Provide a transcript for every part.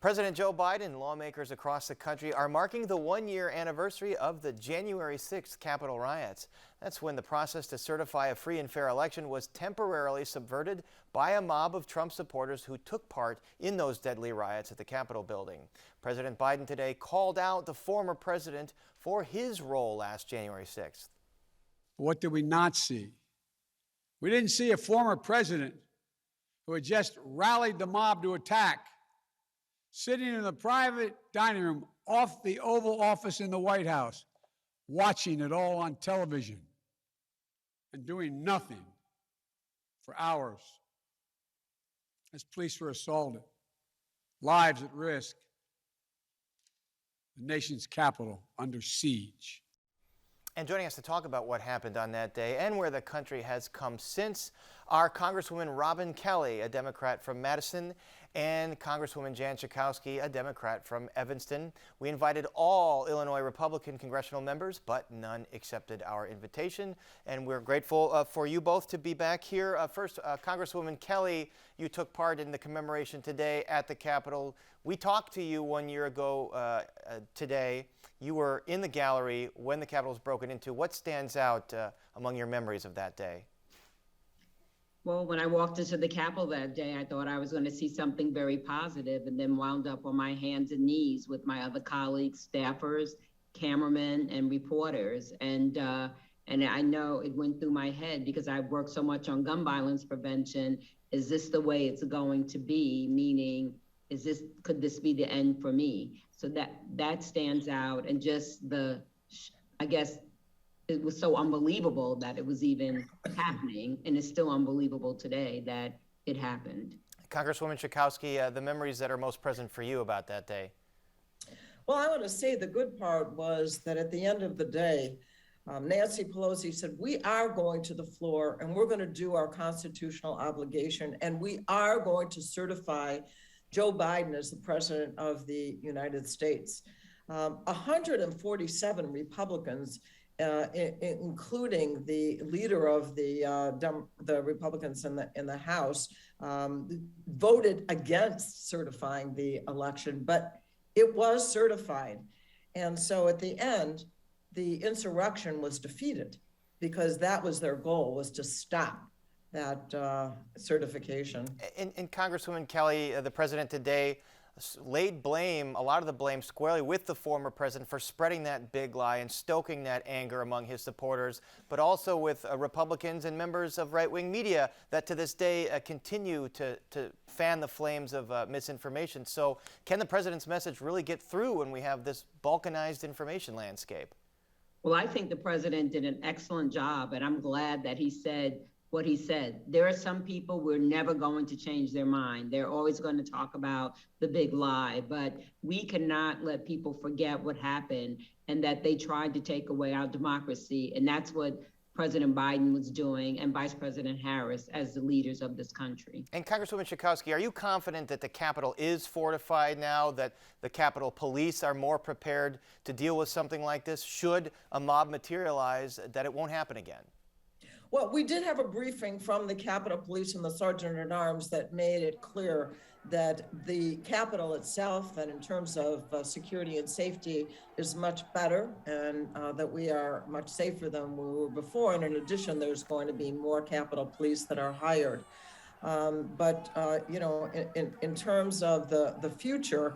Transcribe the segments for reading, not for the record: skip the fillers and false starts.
President Joe Biden and lawmakers across the country are marking the one-year anniversary of the January 6th Capitol Riots. That's when the process to certify a free and fair election was temporarily subverted by a mob of Trump supporters who took part in those deadly riots at the Capitol building. President Biden today called out the former president for his role last January 6th. What did we not see? We didn't see a former president who had just rallied the mob to attack, sitting in the private dining room off the Oval Office in the White House, watching it all on television and doing nothing for hours as police were assaulted, lives at risk, the nation's capital under siege. And joining us to talk about what happened on that day and where the country has come since are Congresswoman Robin Kelly, a Democrat from Madison, and Congresswoman Jan Schakowsky, a Democrat from Evanston. We invited all Illinois Republican congressional members, but none accepted our invitation. And we're grateful for you both to be back here. First, Congresswoman Kelly, you took part in the commemoration today at the Capitol. We talked to you 1 year ago today. You were in the gallery when the Capitol was broken into. What stands out among your memories of that day? Well, when I walked into the Capitol that day, I thought I was going to see something very positive, and then wound up on my hands and knees with my other colleagues, staffers, cameramen, and reporters. And I know it went through my head because I've worked so much on gun violence prevention. Is this the way it's going to be? Meaning, could this be the end for me? So that stands out, and just I guess it was so unbelievable that it was even happening, and it's still unbelievable today that it happened. Congresswoman Schakowsky, the memories that are most present for you about that day? Well, I want to say the good part was that at the end of the day, Nancy Pelosi said, we are going to the floor and we're going to do our constitutional obligation, and we are going to certify Joe Biden as the president of the United States. 147 Republicans, including the leader of the Republicans in the House, voted against certifying the election, but it was certified. And so at the end, the insurrection was defeated because that was their goal, was to stop that certification. And Congresswoman Kelly, the president today laid a lot of the blame squarely with the former president for spreading that big lie and stoking that anger among his supporters, but also with Republicans and members of right-wing media that to this day continue to fan the flames of misinformation. So can the president's message really get through when we have this balkanized information landscape? Well, I think the president did an excellent job, and I'm glad that he said what he said. There are some people we're never going to change their mind. They're always going to talk about the big lie, but we cannot let people forget what happened and that they tried to take away our democracy. And that's what President Biden was doing, and Vice President Harris, as the leaders of this country. And Congresswoman Schakowsky, are you confident that the Capitol is fortified now, that the Capitol Police are more prepared to deal with something like this should a mob materialize, that it won't happen again? Well, we did have a briefing from the Capitol Police and the Sergeant-at-Arms that made it clear that the Capitol itself, and in terms of security and safety, is much better, and that we are much safer than we were before. And in addition, there's going to be more Capitol Police that are hired. You know, in terms of the future,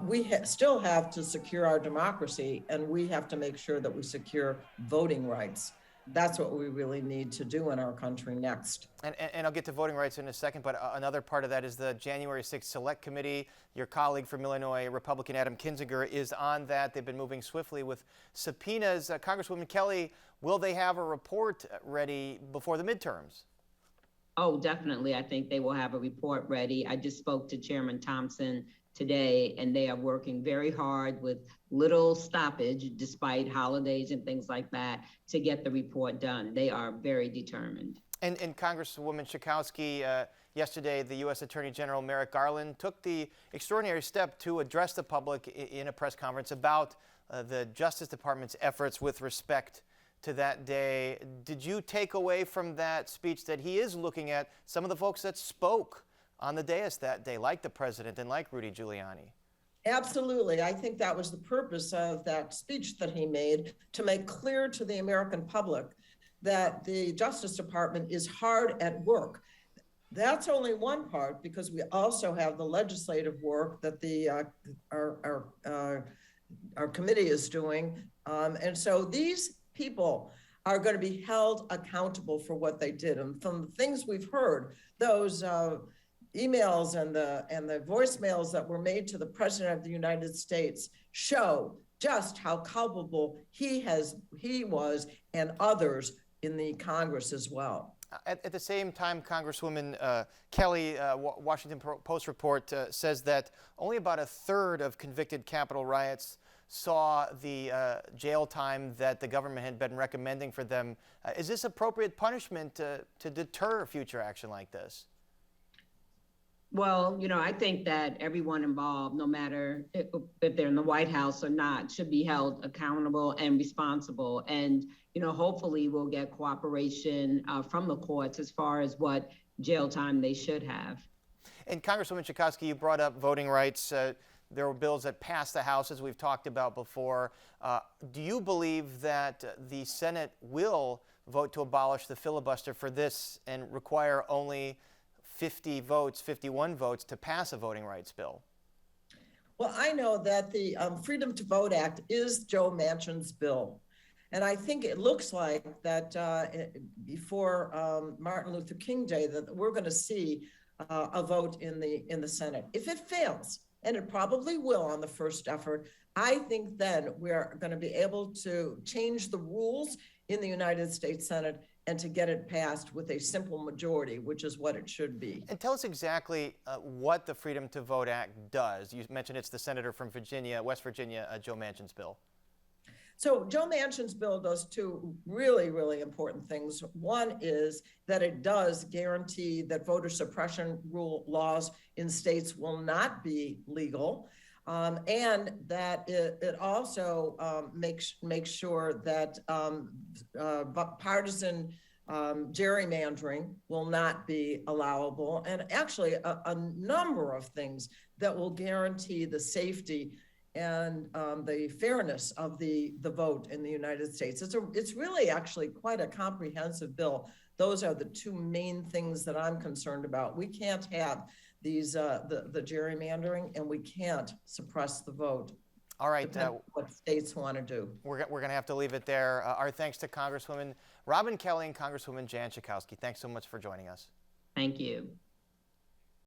we still have to secure our democracy, and we have to make sure that we secure voting rights. That's what we really need to do in our country next. And I'll get to voting rights in a second, but another part of that is the January 6th Select Committee. Your colleague from Illinois, Republican Adam Kinzinger, is on that. They've been moving swiftly with subpoenas. Congresswoman Kelly, will they have a report ready before the midterms? Oh, definitely. I think they will have a report ready. I just spoke to Chairman Thompson today, and they are working very hard with little stoppage, despite holidays and things like that, to get the report done. They are very determined. And Congresswoman Schakowsky, yesterday the U.S. Attorney General Merrick Garland took the extraordinary step to address the public in a press conference about the Justice Department's efforts with respect to that day. Did you take away from that speech that he is looking at some of the folks that spoke on the dais that day, like the president and like Rudy Giuliani. Absolutely. I think that was the purpose of that speech that he made, to make clear to the American public that the Justice Department is hard at work. That's only one part, because we also have the legislative work that our committee is doing. And so these people are going to be held accountable for what they did. And from the things we've heard, those emails and the voicemails that were made to the President of the United States show just how culpable he was, and others in the Congress as well. At the same time, Congresswoman Kelly, Washington Post report says that only about a third of convicted Capitol riots saw the jail time that the government had been recommending for them. Is this appropriate punishment to deter future action like this? Well, I think that everyone involved, no matter if they're in the White House or not, should be held accountable and responsible. And, hopefully we'll get cooperation from the courts as far as what jail time they should have. And Congresswoman Schakowsky, you brought up voting rights. There were bills that passed the House, as we've talked about before. Do you believe that the Senate will vote to abolish the filibuster for this and require only 51 votes to pass a voting rights bill? Well, I know that the Freedom to Vote Act is Joe Manchin's bill. And I think it looks like that before Martin Luther King Day, that we're going to see a vote in the Senate. If it fails, and it probably will on the first effort, I think then we're going to be able to change the rules in the United States Senate and to get it passed with a simple majority, which is what it should be. And tell us exactly what the Freedom to Vote Act does. You mentioned it's the senator from Virginia, West Virginia, Joe Manchin's bill. So Joe Manchin's bill does two really, really important things. One is that it does guarantee that voter suppression laws in states will not be legal. And that it also makes sure that partisan gerrymandering will not be allowable, and actually a number of things that will guarantee the safety and the fairness of the vote in the United States. It's really actually quite a comprehensive bill. Those are the two main things that I'm concerned about. We can't have these the gerrymandering, and we can't suppress the vote. All right. What states want to do. We're going to have to leave it there. Our thanks to Congresswoman Robin Kelly and Congresswoman Jan Schakowsky. Thanks so much for joining us. Thank you.